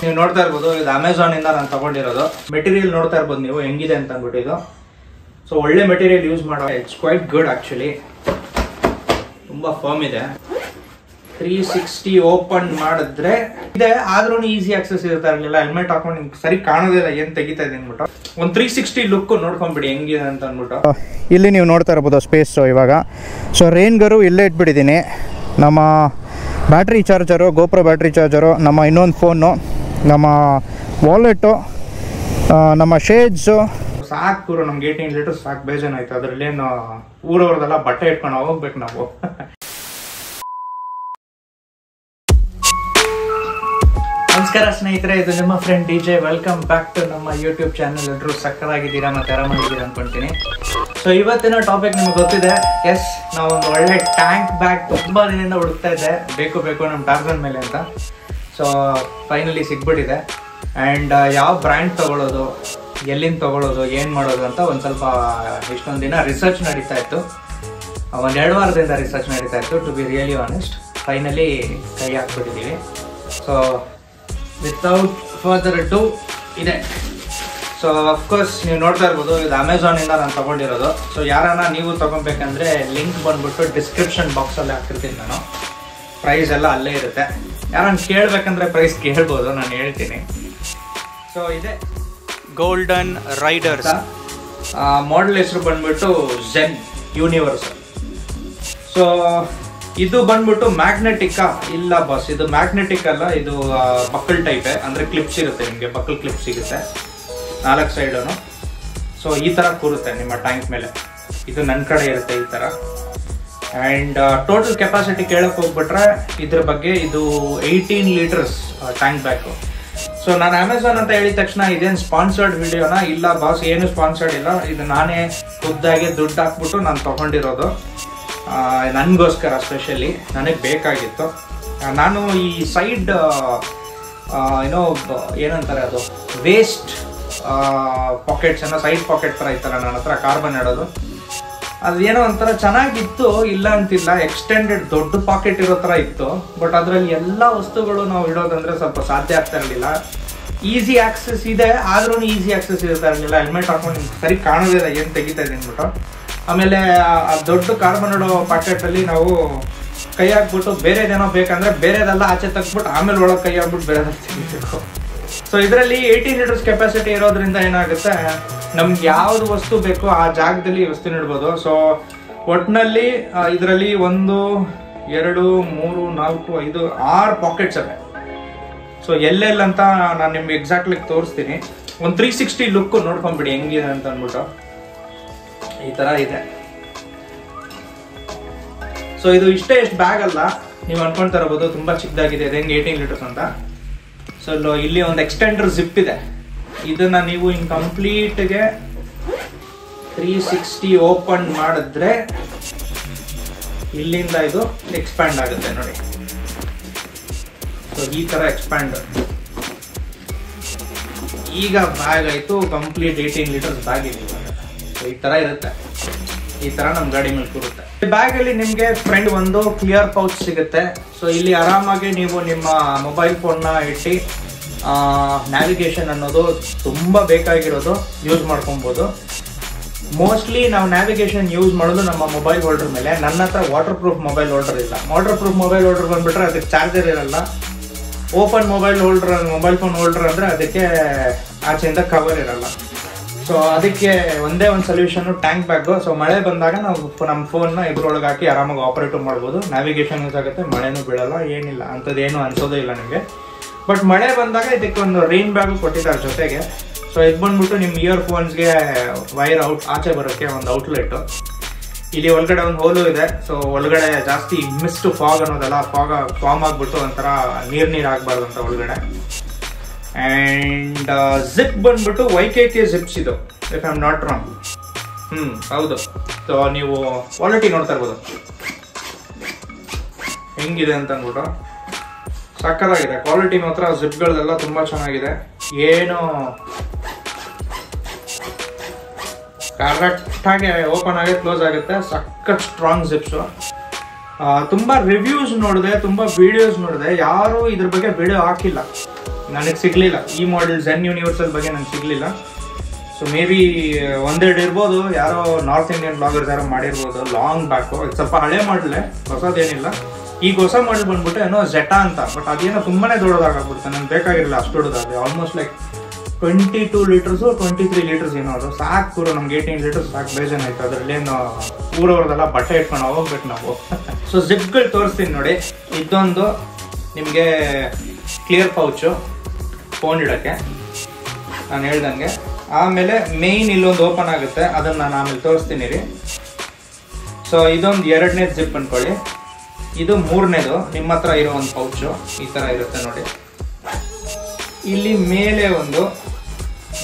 ನೀವು ನೋಡ್ತಾ ಇರ್ಬೋದು, ಇದು ಅಮೆಝಾನ್ ಇಂದ ನಾನು ತಗೊಂಡಿರೋದು. ಮೆಟೀರಿಯಲ್ ನೋಡ್ತಾ ಇರ್ಬೋದು ನೀವು ಹೆಂಗಿದೆ ಅಂತ ಅಂದ್ಬಿಟ್ಟು. ಸೊ ಒಳ್ಳೆ ಮೆಟೀರಿಯಲ್ ಯೂಸ್ ಮಾಡೋ, ಇಟ್ಸ್ ಕ್ವೈಟ್ ಗುಡ್ ಆಕ್ಚುಲಿ. ತುಂಬಾ ಫರ್ಮ್ ಇದೆ. 360 ಓಪನ್ ಮಾಡಿದ್ರೆ ಇದೆ, ಆದ್ರೂ ಈಸಿ ಆಕ್ಸೆಸ್ ಇರ್ತಾ ಇರಲಿಲ್ಲ. ಹೆಲ್ಮೆಟ್ ಹಾಕೊಂಡು ನಿಮ್ಗೆ ಸರಿ ಕಾಣೋದಿಲ್ಲ ಏನ್ ತೆಗಿತಾ ಇದೆ ಅಂದ್ಬಿಟ್ಟು. ಒಂದು 360 ಲುಕ್ ನೋಡ್ಕೊಂಡ್ಬಿಡಿ ಹೆಂಗಿದೆ ಅಂತ ಅಂದ್ಬಿಟ್ಟು. ಇಲ್ಲಿ ನೀವು ನೋಡ್ತಾ ಇರ್ಬೋದು ಸ್ಪೇಸ್ ಇವಾಗ. ಸೊ ರೇನ್ಗರು ಇಲ್ಲೇ ಇಟ್ಬಿಟ್ಟಿದ್ದೀನಿ. ನಮ್ಮ battery charger, GoPro battery charger, ನಮ್ಮ ಇನ್ನೊಂದು ಫೋನು, ನಮ್ಮ ವಾಲೆಟು, ನಮ್ಮ ಶೇಡ್ಸು. ಸಾಕು ಪೂರ ನಮ್ಗೆ 18 ಲೀಟರ್ ಸಾಕು, ಬೇಜಾನ್ ಆಯ್ತು. ಅದ್ರಲ್ಲೇನು ಊರವ್ರದೆಲ್ಲ ಬಟ್ಟೆ ಇಟ್ಕೊಂಡು ಹೋಗ್ಬೇಕು ನಾವು. ನಮಸ್ಕಾರ ಸ್ನೇಹಿತರೆ, ಇದು ನಿಮ್ಮ friend DJ. Welcome back to ನಮ್ಮ ಯೂಟ್ಯೂಬ್ ಚಾನಲ್. ಎಲ್ಲರೂ ಸಕ್ಕರಾಗಿದ್ದೀರಾ ಮತ್ತೆ ಆರಾಮಾಗಿದ್ದೀರಾ ಅನ್ಕೊಂತೀನಿ. ಸೊ ಇವತ್ತಿನ ಟಾಪಿಕ್ ನಿಮ್ಗೆ ಗೊತ್ತಿದೆ. ಎಸ್, ನಾವೊಂದು ಒಳ್ಳೆ ಟ್ಯಾಂಕ್ ಬ್ಯಾಗ್ ತುಂಬಾ ದಿನದಿಂದ ಹುಡುಕ್ತಾ ಇದ್ದೆ, ಬೇಕು ನಮ್ಮ ಟಾರ್ಜನ್ ಮೇಲೆ ಅಂತ. ಸೊ ಫೈನಲಿ ಸಿಗ್ಬಿಟ್ಟಿದೆ. ಆ್ಯಂಡ್ ಯಾವ ಬ್ರ್ಯಾಂಡ್ ತೊಗೊಳ್ಳೋದು, ಎಲ್ಲಿಂದ ತೊಗೊಳ್ಳೋದು, ಏನು ಮಾಡೋದು ಅಂತ ಒಂದು ಸ್ವಲ್ಪ ಇಷ್ಟೊಂದು ದಿನ ರಿಸರ್ಚ್ ನಡೀತಾ ಇತ್ತು. 1-2 ವಾರದಿಂದ ರಿಸರ್ಚ್ ನಡೀತಾ ಇತ್ತು, to be really honest. Finally ಕೈ ಹಾಕ್ಬಿಟ್ಟಿದ್ದೀವಿ. ಸೊ ವಿತೌಟ್ ಫರ್ದರ್ ಡು ಇದೆ. ಸೊ ಅಫ್ಕೋರ್ಸ್ ನೀವು ನೋಡ್ತಾ ಇರ್ಬೋದು, ಇದು ಅಮೆಝಾನಿಂದ ನಾನು ತೊಗೊಂಡಿರೋದು. ಸೊ ಯಾರನ್ನ ನೀವು ತೊಗೊಬೇಕಂದ್ರೆ ಲಿಂಕ್ ಬಂದ್ಬಿಟ್ಟು ಡಿಸ್ಕ್ರಿಪ್ಷನ್ ಬಾಕ್ಸಲ್ಲಿ ಹಾಕಿರ್ತೀನಿ ನಾನು. ಪ್ರೈಸ್ ಎಲ್ಲ ಅಲ್ಲೇ ಇರುತ್ತೆ. ಯಾರನ್ನ ಕೇಳಬೇಕಂದ್ರೆ ಪ್ರೈಸ್ ಕೇಳ್ಬೋದು, ನಾನು ಹೇಳ್ತೀನಿ. ಸೊ ಇದೆ ಗೋಲ್ಡನ್ ರೈಡರ್ಸ್. ಮಾಡೆಲ್ ಹೆಸರು ಬಂದ್ಬಿಟ್ಟು ಝೆನ್ ಯೂನಿವರ್ಸಲ್. ಸೊ ಇದು ಬಂದ್ಬಿಟ್ಟು ಮ್ಯಾಗ್ನೆಟಿಕ್ಕಾ? ಇಲ್ಲ ಬಾಸ್, ಇದು ಮ್ಯಾಗ್ನೆಟಿಕ್ ಅಲ್ಲ, ಇದು ಬಕ್ಕಲ್ ಟೈಪೇ. ಅಂದರೆ ಕ್ಲಿಪ್ಸ್ ಇರುತ್ತೆ, ನಿಮಗೆ ಬಕ್ಕಲ್ ಕ್ಲಿಪ್ ಸಿಗುತ್ತೆ 4 ಸೈಡನು. ಸೊ ಈ ಥರ ಕೂರುತ್ತೆ ನಿಮ್ಮ ಟ್ಯಾಂಕ್ ಮೇಲೆ. ಇದು ನನ್ನ ಕಡೆ ಇರುತ್ತೆ ಈ ಥರ. ಆ್ಯಂಡ್ ಟೋಟಲ್ ಕೆಪಾಸಿಟಿ ಕೇಳಕ್ಕೆ ಹೋಗ್ಬಿಟ್ರೆ ಇದ್ರ ಬಗ್ಗೆ ಇದು 18 ಲೀಟರ್ಸ್ ಟ್ಯಾಂಕ್ ಬ್ಯಾಕು. ಸೊ ನಾನು ಅಮೆಝಾನ್ ಅಂತ ಹೇಳಿದ ತಕ್ಷಣ ಇದೇನು ಸ್ಪಾನ್ಸರ್ಡ್ ವಿಡಿಯೋನ? ಇಲ್ಲ ಬಾಸ್, ಏನು ಸ್ಪಾನ್ಸರ್ಡ್ ಇಲ್ಲ. ಇದು ನಾನೇ ಖುದ್ದಾಗಿ ದುಡ್ಡು ಹಾಕ್ಬಿಟ್ಟು ನಾನು ತೊಗೊಂಡಿರೋದು, ನನಗೋಸ್ಕರ ಸ್ಪೆಷಲಿ. ನನಗೆ ಬೇಕಾಗಿತ್ತು. ನಾನು ಈ ಸೈಡ್ ಏನಂತಾರೆ ಅದು, ವೇಸ್ಟ್ ಪಾಕೆಟ್ಸ್ ಏನೋ, ಸೈಡ್ ಪಾಕೆಟ್ ಥರ ಇತ್ತಲ್ಲ ನನ್ನ ಹತ್ರ, ಕಾರ್ಬನ್ ಇಡೋದು. ಅದೇನೋ ಒಂಥರ ಚೆನ್ನಾಗಿತ್ತು, ಇಲ್ಲ ಅಂತಿಲ್ಲ. ಎಕ್ಸ್ಟೆಂಡೆಡ್ ದೊಡ್ಡ ಪಾಕೆಟ್ ಇರೋ ಥರ ಇತ್ತು. ಬಟ್ ಅದರಲ್ಲಿ ಎಲ್ಲ ವಸ್ತುಗಳು ನಾವು ಇಡೋದಂದ್ರೆ ಸ್ವಲ್ಪ ಸಾಧ್ಯ ಆಗ್ತಾ ಇರಲಿಲ್ಲ. ಈಸಿ ಆಕ್ಸೆಸ್ ಇದೆ, ಆದ್ರೂ ಈಸಿ ಆಕ್ಸೆಸ್ ಇರ್ತಾ ಇರಲಿಲ್ಲ. ಹೆಲ್ಮೆಟ್ ಹಾಕೊಂಡು ನಿಮ್ಗೆ ಸರಿ ಕಾಣೋದಿಲ್ಲ ಏನು ತೆಗಿತಾ ಇದೆ ಅಂದ್ಬಿಟ್ಟು. ಆಮೇಲೆ ಆ ದೊಡ್ಡ ಕಾರ್ಬನ್ ಇಡೋ ಪ್ಯಾಕೆಟಲ್ಲಿ ನಾವು ಕೈ ಹಾಕ್ಬಿಟ್ಟು ಬೇರೆದೇನೋ ಬೇಕಂದ್ರೆ ಬೇರೆದೆಲ್ಲ ಆಚೆ ತೆಗ್ಬಿಟ್ಟು ಆಮೇಲೆ ಒಳಗೆ ಕೈ ಹಾಕ್ಬಿಟ್ಟು ಬೇರೆದೆಲ್ಲ ತೆಗಿಬೇಕು. ಸೊ ಇದರಲ್ಲಿ 18 ಲೀಟರ್ಸ್ ಕೆಪಾಸಿಟಿ ಇರೋದ್ರಿಂದ ಏನಾಗುತ್ತೆ, ನಮ್ಗೆ ಯಾವ್ದು ವಸ್ತು ಬೇಕೋ ಆ ಜಾಗದಲ್ಲಿ ವಸ್ತು ಇಡ್ಬೋದು. ಸೊ ಒಟ್ಟಿನಲ್ಲಿ ಇದರಲ್ಲಿ 1, 2, 3, 4, 5, 6 ಪಾಕೆಟ್ಸ್ ಇದೆ. ಸೊ ಎಲ್ಲೆಲ್ಲಂತ ನಾನು ನಿಮ್ಗೆ ಎಕ್ಸಾಕ್ಟ್ಲಿ ತೋರಿಸ್ತೀನಿ. ಒಂದು 360 ಲುಕ್ ನೋಡ್ಕೊಂಡ್ಬಿಡಿ ಹೆಂಗಿದೆ ಅಂತ ಅಂದ್ಬಿಟ್ಟು. ಈ ತರ ಇದೆ. ಸೊ ಇದು ಇಷ್ಟೇ, ಎಷ್ಟು ಬ್ಯಾಗ್ ಅಲ್ಲ. ನೀವು ಅನ್ಕೊಳ್ತಾ ಇರಬಹುದು ತುಂಬಾ ಚಿಕ್ಕದಾಗಿದೆ, ಇದು ಹೆಂಗೆ 18 ಲೀಟರ್ಸ್ ಅಂತ. ಸೊ ಇಲ್ಲಿ ಒಂದು ಎಕ್ಸ್ಟೆಂಡರ್ ಜಿಪ್ ಇದೆ. ಇದನ್ನ ನೀವು ಇನ್ ಕಂಪ್ಲೀಟ್ಗೆ 360 ಓಪನ್ ಮಾಡಿದ್ರೆ ಇಲ್ಲಿಂದ ಇದು ಎಕ್ಸ್ಪ್ಯಾಂಡ್ ಆಗುತ್ತೆ ನೋಡಿ. ಸೊ ಈ ತರ ಎಕ್ಸ್ಪ್ಯಾಂಡ್. ಈಗ ಬ್ಯಾಗ್ ಆಯ್ತು ಕಂಪ್ಲೀಟ್ 18 ಲೀಟರ್ಸ್ ಬ್ಯಾಗ್ ಇದೆ. ಸೊ ಈ ತರ ಇರುತ್ತೆ. ಈ ತರ ನಮ್ ಗಾಡಿ ಮೇಲೆ ಕೂರುತ್ತೆ. ಬ್ಯಾಗ್ ಅಲ್ಲಿ ನಿಮ್ಗೆ ಫ್ರಂಟ್ ಒಂದು ಕ್ಲಿಯರ್ ಪೌಚ್ ಸಿಗುತ್ತೆ. ಸೊ ಇಲ್ಲಿ ಆರಾಮಾಗಿ ನೀವು ನಿಮ್ಮ ಮೊಬೈಲ್ ಫೋನ್ ನ ಇಟ್ಟು ನ್ಯಾವಿಗೇಷನ್ ಅನ್ನೋದು ತುಂಬಾ ಬೇಕಾಗಿರೋದು ಯೂಸ್ ಮಾಡ್ಕೊಬಹುದು. ಮೋಸ್ಟ್ಲಿ ನಾವು ನ್ಯಾವಿಗೇಷನ್ ಯೂಸ್ ಮಾಡೋದು ನಮ್ಮ ಮೊಬೈಲ್ ಹೋಲ್ಡರ್ ಮೇಲೆ. ನನ್ನ ಹತ್ರ ವಾಟರ್ ಪ್ರೂಫ್ ಮೊಬೈಲ್ ಹೋಲ್ಡರ್ ಇಲ್ಲ. ವಾಟರ್ ಪ್ರೂಫ್ ಮೊಬೈಲ್ ಹೋಲ್ಡರ್ ಬಂದ್ಬಿಟ್ರೆ ಅದಕ್ಕೆ ಚಾರ್ಜರ್ ಇರಲ್ಲ. Open mobile holder, mobile phone holder ಅಂದ್ರೆ ಅದಕ್ಕೆ ಆಚೆಯಿಂದ ಕವರ್ ಇರಲ್ಲ. ಸೊ ಅದಕ್ಕೆ ಒಂದೇ ಒಂದು ಸೊಲ್ಯೂಷನ್ ಟ್ಯಾಂಕ್ ಬ್ಯಾಗು. ಸೊ ಮಳೆ ಬಂದಾಗ ನಾವು ನಮ್ಮ ಫೋನ್ನ ಇದ್ರೊಳಗೆ ಹಾಕಿ ಆರಾಮಾಗಿ ಆಪರೇಟ್ ಮಾಡ್ಬೋದು. ನ್ಯಾವಿಗೇಷನ್ ಯೂಸ್ ಆಗುತ್ತೆ, ಮಳೆನೂ ಬೀಳಲ್ಲ, ಏನಿಲ್ಲ, ಅಂಥದ್ದೇನು ಅನ್ಸೋದೇ ಇಲ್ಲ ನಿಮಗೆ. ಬಟ್ ಮಳೆ ಬಂದಾಗ ಇದಕ್ಕೆ ಒಂದು ರೈನ್ ಬ್ಯಾಗು ಕೊಟ್ಟಿದ್ದಾರೆ ಜೊತೆಗೆ. ಸೊ ಇದು ಬಂದ್ಬಿಟ್ಟು ನಿಮ್ಮ ಇಯರ್ ಫೋನ್ಸ್ಗೆ ವೈರ್ ಆಚೆ ಬರೋಕ್ಕೆ ಒಂದು ಔಟ್ಲೆಟ್. ಇಲ್ಲಿ ಒಳಗಡೆ ಒಂದು ಹೋಲು ಇದೆ. ಸೊ ಒಳಗಡೆ ಜಾಸ್ತಿ ಮಿಸ್ಟ್ ಫಾಗ್ ಅನ್ನೋದಲ್ಲ, ಫಾರ್ಮ್ ಆಗ್ಬಿಟ್ಟು ಒಂಥರ ನೀರು ಆಗಬಾರ್ದು ಅಂತ ಒಳಗಡೆ. ಅಂಡ್ ಜಿಪ್ ಬಂದ್ಬಿಟ್ಟು YKK ಜಿಪ್ಸ್ ಇದು, if I am not wrong. ಹೌದು. ಸೊ ನೀವು ಕ್ವಾಲಿಟಿ ನೋಡ್ತಾ ಇರ್ಬೋದು ಹೆಂಗಿದೆ ಅಂತ ಅಂದ್ಬಿಟ್ಟು. ಸಕ್ಕತ್ತಾಗಿದೆ ಕ್ವಾಲಿಟಿ ಮಾತ್ರ. ಜಿಪ್ಗಳೆಲ್ಲ ತುಂಬಾ ಚೆನ್ನಾಗಿದೆ. ಏನು ಕರೆಕ್ಟ್ ಆಗಿ ಓಪನ್ ಆಗಿ ಕ್ಲೋಸ್ ಆಗುತ್ತೆ. ಸಖತ್ ಸ್ಟ್ರಾಂಗ್ ಜಿಪ್ಸ್. ತುಂಬಾ ರಿವ್ಯೂಸ್ ನೋಡಿದೆ, ತುಂಬಾ ವಿಡಿಯೋಸ್ ನೋಡಿದೆ, ಯಾರು ಇದ್ರ ಬಗ್ಗೆ ವಿಡಿಯೋ ಹಾಕಿಲ್ಲ. ನನಗೆ ಸಿಗಲಿಲ್ಲ. ಈ ಮಾಡೆಲ್ ಝೆನ್ ಯೂನಿವರ್ಸಲ್ ಬಗ್ಗೆ ನನಗೆ ಸಿಗಲಿಲ್ಲ. ಸೊ ಮೇ ಬಿ ಒಂದೆರಡು ಇರ್ಬೋದು, ಯಾರೋ ನಾರ್ತ್ ಇಂಡಿಯನ್ ಬ್ಲಾಗರ್ಸ್ ಯಾರೋ ಮಾಡಿರ್ಬೋದು ಲಾಂಗ್ ಬ್ಯಾಕು. ಇದು ಸ್ವಲ್ಪ ಹಳೆ ಮಾಡಲೇ, ಹೊಸದೇನಿಲ್ಲ. ಈಗ ಹೊಸ ಮಾಡೆಲ್ ಬಂದ್ಬಿಟ್ಟು ಏನೋ ಜೆಟಾ ಅಂತ, ಬಟ್ ಅದೇನೋ ತುಂಬಾ ದೊಡ್ಡದಾಗ್ಬಿಡುತ್ತೆ. ನನಗೆ ಬೇಕಾಗಿರಲಿಲ್ಲ ಅಷ್ಟು ದೊಡ್ಡದಾಗಲಿ. ಆಲ್ಮೋಸ್ಟ್ ಲೈಕ್ 22 ಲೀಟರ್ಸು 23 ಲೀಟರ್ಸ್ ಏನೋ ಅದು ಸಾಕು ಪೂರ. ನಮ್ಗೆ 18 ಲೀಟರ್ಸ್ ಸಾಕು, ಬೇಜಾನ್ ಆಯ್ತು. ಅದರಲ್ಲೇನು ಊರವ್ರದೆಲ್ಲ ಬಟ್ಟೆ ಇಟ್ಕೊಂಡು ಹೋಗ್ಬೇಕು ನಾವು. ಸೊ ಜಿಪ್ಗಳು ತೋರಿಸ್ತೀನಿ ನೋಡಿ. ಇದೊಂದು ನಿಮಗೆ ಕ್ಲಿಯರ್ ಪೌಚು ಫೋನ್ ಇಡೋಕ್ಕೆ ನಾನು ಹೇಳ್ದಂಗೆ. ಆಮೇಲೆ ಮೇಯ್ನ್ ಇಲ್ಲೊಂದು ಓಪನ್ ಆಗುತ್ತೆ, ಅದನ್ನು ನಾನು ಆಮೇಲೆ ತೋರಿಸ್ತೀನಿ ರೀ. ಸೊ ಇದೊಂದು 2ನೇದು ಜಿಪ್ ಅಂದ್ಕೊಳ್ಳಿ. ಇದು 3ನೇದು ನಿಮ್ಮ ಹತ್ರ ಇರೋ ಒಂದು ಪೌಚು ಈ ಥರ ಇರುತ್ತೆ ನೋಡಿ. ಇಲ್ಲಿ ಮೇಲೆ ಒಂದು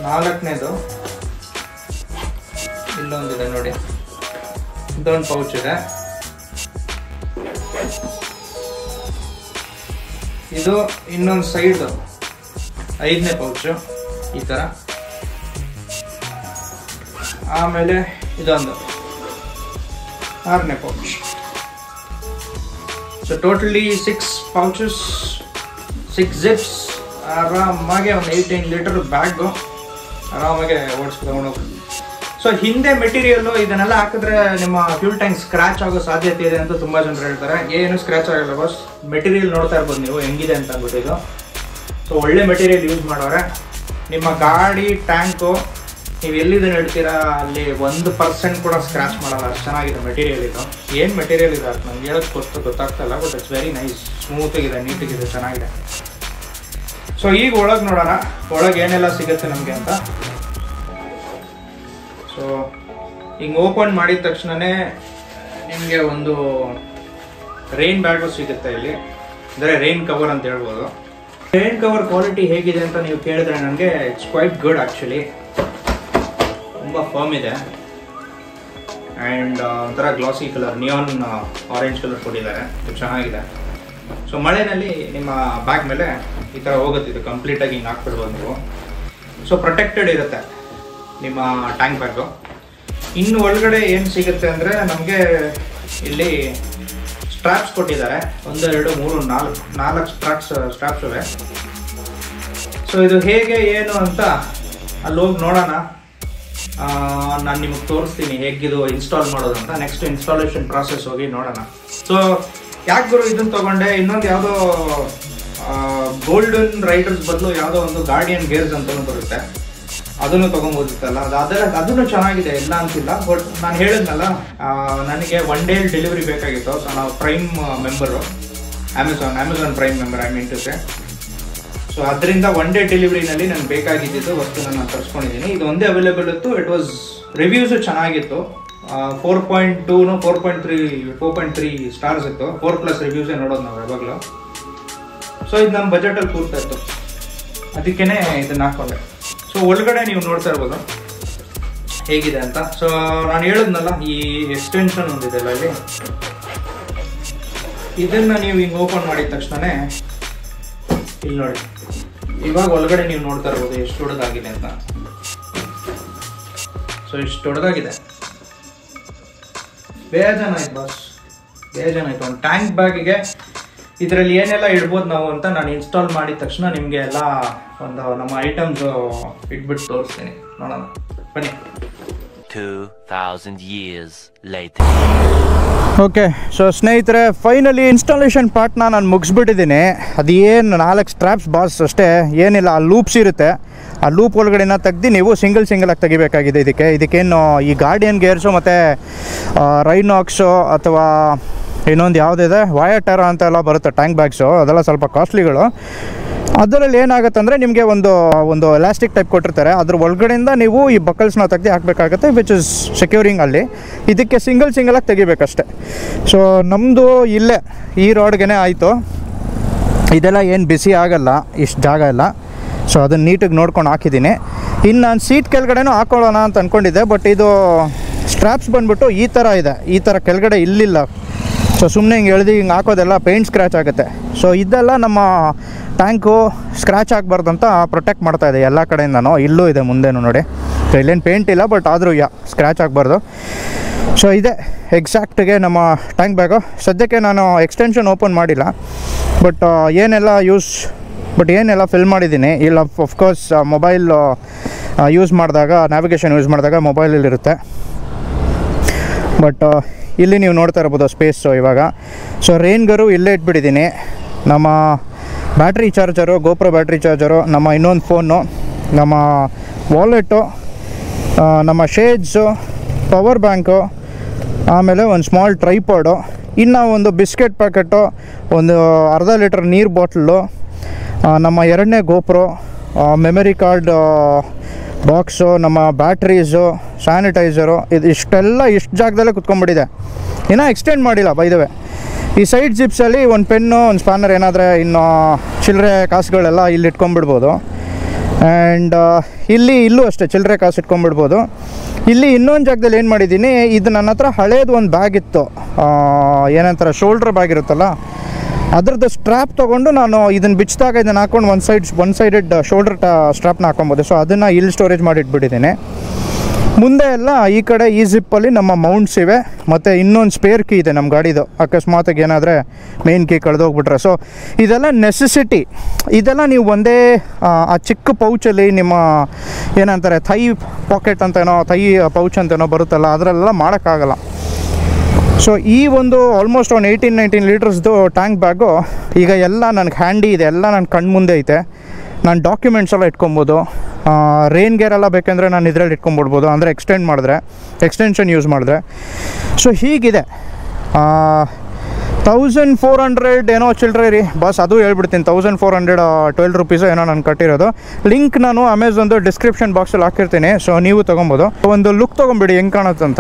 4ನೇದು ಇಲ್ಲೊಂದಿದೆ ನೋಡಿ, ಇದೊಂದು ಪೌಚ್ ಇದೆ. ಇದು ಇನ್ನೊಂದು ಸೈಡ್ 5ನೇ ಪೌಚು ಈ ಥರ. ಆಮೇಲೆ ಇದೊಂದು 6ನೇ pouch. So totally 6 pouches, 6 zips. ಆರಾಮಾಗೆ ಒಂದು 18 ಲೀಟರ್ ಬ್ಯಾಗು ಆರಾಮಾಗೆ ಓಡಿಸ್ಕೊಂಡು. ಸೊ ಹಿಂದೆ ಮೆಟೀರಿಯಲ್ಲು ಇದನ್ನೆಲ್ಲ ಹಾಕಿದ್ರೆ ನಿಮ್ಮ ಫ್ಯೂಲ್ ಟ್ಯಾಂಕ್ ಸ್ಕ್ರ್ಯಾಚ್ ಆಗೋ ಸಾಧ್ಯತೆ ಇದೆ ಅಂತ ತುಂಬ ಜನರು ಹೇಳ್ತಾರೆ. ಏನು ಸ್ಕ್ರ್ಯಾಚ್ ಆಗಲ್ಲ ಬಾಸ್. ಮೆಟೀರಿಯಲ್ ನೋಡ್ತಾ ಇರ್ಬೋದು ನೀವು ಹೆಂಗಿದೆ ಅಂತ ಅಂದ್ಬಿಟ್ಟು ಇದು. ಸೊ ಒಳ್ಳೆ ಮೆಟೀರಿಯಲ್ ಯೂಸ್ ಮಾಡೋರೆ. ನಿಮ್ಮ ಗಾಡಿ ಟ್ಯಾಂಕು ನೀವು ಎಲ್ಲಿದೆ ಹೇಳ್ತೀರಾ ಅಲ್ಲಿ 1% ಕೂಡ ಸ್ಕ್ರ್ಯಾಚ್ ಮಾಡಲ್ಲ, ಅಷ್ಟು ಚೆನ್ನಾಗಿದೆ ಮೆಟೀರಿಯಲ್ ಇದು. ಏನು ಮೆಟೀರಿಯಲ್ ಇದೆ ಅಂತ ನಂಗೆ ಹೇಳೋಕ್ಕೆ ಗೊತ್ತಾಗ್ತಾ ಇಲ್ಲ, ಬಟ್ ಇಟ್ಸ್ ವೆರಿ ನೈಸ್, ಸ್ಮೂತಾಗಿದೆ, ನೀಟಾಗಿದೆ, ಚೆನ್ನಾಗಿದೆ. ಸೊ ಈಗ ಒಳಗೆ ನೋಡೋಣ, ಒಳಗೆ ಏನೆಲ್ಲ ಸಿಗುತ್ತೆ ನಮಗೆ ಅಂತ. ಸೊ ಹಿಂಗೆ ಓಪನ್ ಮಾಡಿದ ತಕ್ಷಣವೇ ನಿಮಗೆ ಒಂದು ರೈನ್ ಬ್ಯಾಗು ಸಿಗುತ್ತೆ ಇಲ್ಲಿ, ಅಂದರೆ ರೈನ್ ಕವರ್ ಅಂತ ಹೇಳ್ಬೋದು. ರೈನ್ ಕವರ್ ಕ್ವಾಲಿಟಿ ಹೇಗಿದೆ ಅಂತ ನೀವು ಕೇಳಿದ್ರೆ ನನಗೆ ಇಟ್ಸ್ ಕ್ವೈಟ್ ಗುಡ್ ಆ್ಯಕ್ಚುಲಿ. ತುಂಬ ಫರ್ಮ್ ಇದೆ ಆ್ಯಂಡ್ ಒಂಥರ ಗ್ಲಾಸಿ ಕಲರ್, ನಿಯಾನ್ ಆರೆಂಜ್ ಕಲರ್ ಕೊಟ್ಟಿದ್ದಾರೆ, ಚೆನ್ನಾಗಿದೆ. ಸೊ ಮಳೆಯಲ್ಲಿ ನಿಮ್ಮ ಬ್ಯಾಗ್ ಮೇಲೆ ಈ ಥರ ಹೋಗುತ್ತೆ, ಇದು ಕಂಪ್ಲೀಟಾಗಿ ಹಿಂಗೆ ಹಾಕ್ಬಿಡ್ಬೋದು ನೀವು. ಸೊ ಪ್ರೊಟೆಕ್ಟೆಡ್ ಇರುತ್ತೆ ನಿಮ್ಮ ಟ್ಯಾಂಕ್ ಬ್ಯಾಗು. ಇನ್ನು ಒಳಗಡೆ ಏನು ಸಿಗುತ್ತೆ ಅಂದರೆ ನಮಗೆ ಇಲ್ಲಿ ಸ್ಟ್ರಾಪ್ಸ್ ಕೊಟ್ಟಿದ್ದಾರೆ. 1 2 3 4 ಸ್ಟ್ರಾಪ್ಸ್ ಇವೆ. ಸೊ ಇದು ಹೇಗೆ ಏನು ಅಂತ ಅಲ್ಲಿ ಹೋಗಿ ನೋಡೋಣ. ನಾನು ನಿಮಗೆ ತೋರಿಸ್ತೀನಿ ಹೇಗಿದು ಇನ್ಸ್ಟಾಲ್ ಮಾಡೋದು ಅಂತ. ನೆಕ್ಸ್ಟ್ ಇನ್ಸ್ಟಾಲೇಷನ್ ಪ್ರಾಸೆಸ್ ಹೋಗಿ ನೋಡೋಣ. ಸೊ ಯಾಕೆ ಗುರು ಇದನ್ನು ತೊಗೊಂಡೆ, ಇನ್ನೊಂದು ಯಾವುದೋ ಗೋಲ್ಡನ್ ರೈಡರ್ಸ್ ಬದಲು ಯಾವುದೋ ಒಂದು ಗಾರ್ಡಿಯನ್ ಗೇರ್ಸ್ ಅಂತಲೂ ಬರುತ್ತೆ, ಅದನ್ನು ತೊಗೊಬೋದಿತ್ತಲ್ಲ. ಅದನ್ನು ಚೆನ್ನಾಗಿದೆ, ಇಲ್ಲ ಅಂತಿಲ್ಲ. ಬಟ್ ನಾನು ಹೇಳಿದ್ನಲ್ಲ ನನಗೆ 1 ಡೇ ಡೆಲಿವರಿ ಬೇಕಾಗಿತ್ತು. ಸೊ ನಾವು prime member, Amazon prime member I mean to say. So ಅದರಿಂದ 1 ಡೇ ಡೆಲಿವರಿನಲ್ಲಿ ನನಗೆ ಬೇಕಾಗಿದ್ದು ವಸ್ತುನ ನಾನು ತರಿಸ್ಕೊಂಡಿದ್ದೀನಿ. ಇದು ಒಂದೇ ಅವೈಲೇಬಲ್ ಇತ್ತು. ಇಟ್ ವಾಸ್ ರಿವ್ಯೂಸು ಚೆನ್ನಾಗಿತ್ತು. 4.2 4.3 ಸ್ಟಾರ್ಸ್ ಇತ್ತು. 4+ ರಿವ್ಯೂಸೇ ನೋಡೋದು ನಾವು ಯಾವಾಗಲೂ. ಸೊ ಇದು ನಮ್ಮ ಬಜೆಟಲ್ಲಿ ಕೂರ್ತಾ ಇತ್ತು, ಅದಕ್ಕೇ ಇದನ್ನು ಹಾಕ್ಕೊಂಡೆ. ಸೊ ಒಳಗಡೆ ನೀವು ನೋಡ್ತಾ ಇರ್ಬೋದು ಹೇಗಿದೆ ಅಂತ. ಸೊ ನಾನು ಹೇಳಿದ್ನಲ್ಲ ಈ ಎಕ್ಸ್ಟೆನ್ಷನ್ ಒಂದಿದೆಲ್ಲ ಇಲ್ಲಿ, ಇದನ್ನು ನೀವು ಹಿಂಗೆ ಓಪನ್ ಮಾಡಿದ ತಕ್ಷಣವೇ ಇಲ್ಲಿ ನೋಡಿ, ಇವಾಗ ಒಳಗಡೆ ನೀವು ನೋಡ್ತಾ ಇರ್ಬೋದು ಎಷ್ಟು ದೊಡ್ಡದಾಗಿದೆ ಅಂತ. ಸೊ ಇಷ್ಟು ದೊಡ್ಡದಾಗಿದೆ, ಬೇಜಾನಾಯ್ತು ಬಾಸ್, ಬೇಜಾನಾಯ್ತು. ಒಂದು ಟ್ಯಾಂಕ್ ಬ್ಯಾಗಿಗೆ ಇದರಲ್ಲಿ ಏನೆಲ್ಲ ಇಡ್ಬೋದು ನಾವು ಅಂತ ನಾನು ಇನ್ಸ್ಟಾಲ್ ಮಾಡಿದ ತಕ್ಷಣ ನಿಮಗೆ ಎಲ್ಲ ಒಂದು ನಮ್ಮ ಐಟಮ್ಸ್ ಇಟ್ಬಿಟ್ಟು ತೋರಿಸ್ತೀನಿ, ನೋಡೋಣ ಬನ್ನಿ. 2000 years later. ಓಕೆ, ಸೊ ಸ್ನೇಹಿತರೆ ಫೈನಲಿ ಇನ್ಸ್ಟಾಲೇಷನ್ ಪಾರ್ಟ್ನ ನಾನು ಮುಗಿಸ್ಬಿಟ್ಟಿದ್ದೀನಿ. ಅದೇನು 4 ಸ್ಟ್ರಾಪ್ಸ್ ಬಾಸ್ ಅಷ್ಟೇ, ಏನಿಲ್ಲ. ಆ ಲೂಪ್ಸ್ ಇರುತ್ತೆ, ಆ ಲೂಪ್ ಒಳಗಡೆನ ತೆಗ್ದು ನೀವು ಸಿಂಗಲಾಗಿ ತೆಗಿಬೇಕಾಗಿದೆ. ಇದಕ್ಕೇನು ಈ ಗಾರ್ಡಿಯನ್ ಗೇರ್ಸು ಮತ್ತು ರೈನಾಕ್ಸು ಅಥವಾ ಇನ್ನೊಂದು ಯಾವುದಿದೆ ವಾಯಟರ ಅಂತೆಲ್ಲ ಬರುತ್ತೆ ಟ್ಯಾಂಕ್ ಬ್ಯಾಗ್ಸು, ಅದೆಲ್ಲ ಸ್ವಲ್ಪ ಕಾಸ್ಟ್ಲಿಗಳು. ಅದರಲ್ಲಿ ಏನಾಗುತ್ತೆ ಅಂದರೆ ನಿಮಗೆ ಒಂದು ಎಲಾಸ್ಟಿಕ್ ಟೈಪ್ ಕೊಟ್ಟಿರ್ತಾರೆ, ಅದ್ರ ಒಳಗಡೆಯಿಂದ ನೀವು ಈ ಬಕಲ್ಸ್ನ ತೆಗೆದು ಹಾಕಬೇಕಾಗುತ್ತೆ, ವಿಚ್ ಇಸ್ ಸೆಕ್ಯೂರಿಂಗ್ ಅಲ್ಲಿ. ಇದಕ್ಕೆ ಸಿಂಗಲಾಗಿ ತೆಗಿಬೇಕಷ್ಟೆ. ಸೊ ನಮ್ಮದು ಇಲ್ಲೇ ಈ ರೋಡ್ಗೆ ಆಯಿತು. ಇದೆಲ್ಲ ಏನು ಬಿಸಿ ಆಗಲ್ಲ, ಇಷ್ಟು ಜಾಗ ಇಲ್ಲ. ಸೊ ಅದನ್ನು ನೀಟಾಗಿ ನೋಡ್ಕೊಂಡು ಹಾಕಿದ್ದೀನಿ. ಇನ್ನು ನಾನು ಸೀಟ್ ಕೆಳಗಡೆನೂ ಹಾಕೊಳ್ಳೋಣ ಅಂತ ಅಂದ್ಕೊಂಡಿದ್ದೆ, ಬಟ್ ಇದು ಸ್ಟ್ರಾಪ್ಸ್ ಬಂದುಬಿಟ್ಟು ಈ ಥರ ಇದೆ, ಈ ಥರ ಕೆಳಗಡೆ ಇಲ್ಲಿಲ್ಲ. ಸೊ ಸುಮ್ಮನೆ ಹಿಂಗೆ ಎಳ್ದು ಹಿಂಗೆ ಹಾಕೋದೆಲ್ಲ ಪೇಂಟ್ ಸ್ಕ್ರ್ಯಾಚ್ ಆಗುತ್ತೆ. ಸೊ ಇದೆಲ್ಲ ನಮ್ಮ ಟ್ಯಾಂಕು ಸ್ಕ್ರ್ಯಾಚ್ ಆಗಬಾರ್ದು ಅಂತ ಪ್ರೊಟೆಕ್ಟ್ ಮಾಡ್ತಾಯಿದೆ ಎಲ್ಲ ಕಡೆಯಿಂದನೂ. ಇಲ್ಲೂ ಇದೆ ಮುಂದೆನೂ ನೋಡಿ. ಸೊ ಇಲ್ಲೇನು ಪೇಂಟ್ ಇಲ್ಲ, ಬಟ್ ಆದರೂ ಸ್ಕ್ರ್ಯಾಚ್ ಆಗಬಾರ್ದು. ಸೊ ಇದೆ ಎಕ್ಸಾಕ್ಟ್ಗೆ ನಮ್ಮ ಟ್ಯಾಂಕ್ ಬ್ಯಾಗು. ಸದ್ಯಕ್ಕೆ ನಾನು ಎಕ್ಸ್ಟೆನ್ಷನ್ ಓಪನ್ ಮಾಡಿಲ್ಲ, ಬಟ್ ಏನೆಲ್ಲ ಯೂಸ್ ಬಟ್ ಏನೆಲ್ಲ ಫಿಲ್ ಮಾಡಿದ್ದೀನಿ ಇಲ್ಲ. ಆಫ್ಕೋರ್ಸ್ ಮೊಬೈಲ್ ಯೂಸ್ ಮಾಡಿದಾಗ, ನ್ಯಾವಿಗೇಷನ್ ಯೂಸ್ ಮಾಡಿದಾಗ ಮೊಬೈಲಲ್ಲಿರುತ್ತೆ. ಬಟ್ ಇಲ್ಲಿ ನೀವು ನೋಡ್ತಾ ಇರ್ಬೋದು ಸ್ಪೇಸು ಇವಾಗ. ಸೊ ರೇನ್ಗರು ಇಲ್ಲೇ ಇಟ್ಬಿಟ್ಟಿದ್ದೀನಿ. ನಮ್ಮ battery charger, GoPro battery charger, ನಮ್ಮ ಇನ್ನೊಂದು ಫೋನು, ನಮ್ಮ ವಾಲೆಟು, ನಮ್ಮ ಶೇಡ್ಸು, ಪವರ್ ಬ್ಯಾಂಕು, ಆಮೇಲೆ ಒಂದು ಸ್ಮಾಲ್ ಟ್ರೈಪಾಡು, ಇನ್ನು ಒಂದು ಬಿಸ್ಕೆಟ್ ಪ್ಯಾಕೆಟು, ಒಂದು ಅರ್ಧ ಲೀಟ್ರ್ ನೀರು ಬಾಟ್ಲು, ನಮ್ಮ 2ನೇ ಗೋಪ್ರೋ, ಮೆಮರಿ ಕಾರ್ಡ್ ಬಾಕ್ಸು, ನಮ್ಮ ಬ್ಯಾಟ್ರೀಸು, ಸ್ಯಾನಿಟೈಸರು, ಇಷ್ಟು ಜಾಗದಲ್ಲೇ ಕುತ್ಕೊಂಡ್ಬಿಟ್ಟಿದೆ. ಇನ್ನೂ ಎಕ್ಸ್ಟೆಂಡ್ ಮಾಡಿಲ್ಲ ಬೈ ದ ವೇ. ಈ ಸೈಡ್ ಜಿಪ್ಸಲ್ಲಿ ಒಂದು ಪೆನ್ನು, ಒಂದು ಸ್ಪ್ಯಾನರ್, ಏನಾದರೆ ಇನ್ನು ಚಿಲ್ಲರೆ ಕಾಸುಗಳೆಲ್ಲ ಇಲ್ಲಿ ಇಟ್ಕೊಂಡ್ಬಿಡ್ಬೋದು. ಆ್ಯಂಡ್ ಇಲ್ಲೂ ಅಷ್ಟೇ ಚಿಲ್ಲರೆ ಕಾಸು ಇಟ್ಕೊಂಡ್ಬಿಡ್ಬೋದು. ಇಲ್ಲಿ ಇನ್ನೊಂದು ಜಾಗದಲ್ಲಿ ಏನು ಮಾಡಿದ್ದೀನಿ, ಇದು ನನ್ನ ಹತ್ರ ಹಳೇದು ಒಂದು ಬ್ಯಾಗ್ ಇತ್ತು, ಏನಂತಾರೆ ಶೋಲ್ಡ್ರ್ ಬ್ಯಾಗ್ ಇರುತ್ತಲ್ಲ, ಅದ್ರದ್ದು ಸ್ಟ್ರ್ಯಾಪ್ ತೊಗೊಂಡು ನಾನು ಇದನ್ನು ಬಿಚ್ಚಿದಾಗ ಇದನ್ನು ಹಾಕ್ಕೊಂಡು ಒನ್ ಸೈಡೆಡ್ ಶೋಲ್ಡರ್ ಸ್ಟ್ರ್ಯಾಪ್ನ ಹಾಕೊಬೋದು. ಸೊ ಅದನ್ನು ಇಲ್ಲಿ ಸ್ಟೋರೇಜ್ ಮಾಡಿ ಇಟ್ಬಿಟ್ಟಿದ್ದೀನಿ. ಮುಂದೆ ಎಲ್ಲ ಈ ಕಡೆ ಈ ಜಿಪ್ಪಲ್ಲಿ ನಮ್ಮ ಮೌಂಟ್ಸ್ ಇವೆ, ಮತ್ತು ಇನ್ನೊಂದು ಸ್ಪೇರ್ ಕೀ ಇದೆ ನಮ್ಮ ಗಾಡಿದು, ಅಕಸ್ಮಾತಾಗಿ ಏನಾದರೆ ಮೇನ್ ಕೀ ಕಳೆದೋಗ್ಬಿಟ್ರೆ. ಸೊ ಇದೆಲ್ಲ ನೆಸೆಸಿಟಿ. ಇದೆಲ್ಲ ನೀವು ಒಂದೇ ಆ ಚಿಕ್ಕ ಪೌಚಲ್ಲಿ ನಿಮ್ಮ ಏನಂತಾರೆ ಥೈ ಪಾಕೆಟ್ ಅಂತೇನೋ, ಥೈ ಪೌಚ್ ಅಂತೇನೋ ಬರುತ್ತಲ್ಲ, ಅದರಲ್ಲೆಲ್ಲ ಮಾಡೋಕ್ಕಾಗಲ್ಲ. ಸೊ ಈ ಒಂದು ಆಲ್ಮೋಸ್ಟ್ ಒಂದು 18-19 ಲೀಟರ್ಸ್ದು ಟ್ಯಾಂಕ್ ಬ್ಯಾಗು ಈಗ ಎಲ್ಲ ನನಗೆ ಹ್ಯಾಂಡಿ ಇದೆ, ಎಲ್ಲ ನನ್ನ ಕಣ್ಣು ಮುಂದೆ ಐತೆ. ನಾನು ಡಾಕ್ಯುಮೆಂಟ್ಸ್ ಎಲ್ಲ ಇಟ್ಕೊಬೋದು. ರೈನ್ ಗೇರ್ ಎಲ್ಲ ಬೇಕೆಂದರೆ ನಾನು ಇದರಲ್ಲಿ ಇಟ್ಕೊಂಡ್ಬಿಡ್ಬೋದು, ಅಂದರೆ ಎಕ್ಸ್ಟೆನ್ಷನ್ ಯೂಸ್ ಮಾಡಿದ್ರೆ. ಸೊ ಹೀಗಿದೆ. 1400 ಏನೋ ಚಿಲ್ಲರೆ ರೀ ಬಸ್, ಅದು ಹೇಳ್ಬಿಡ್ತೀನಿ. 1412 ರುಪೀಸು ಏನೋ ನಾನು ಕಟ್ಟಿರೋದು. ಲಿಂಕ್ ನಾನು ಅಮೆಝಾನ್ದು ಡಿಸ್ಕ್ರಿಪ್ಷನ್ ಬಾಕ್ಸಲ್ಲಿ ಹಾಕಿರ್ತೀನಿ. ಸೊ ನೀವು ತೊಗೊಬೋದು. ಒಂದು ಲುಕ್ ತೊಗೊಂಬಿಡಿ ಹೆಂಗೆ ಕಾಣುತ್ತಂತ.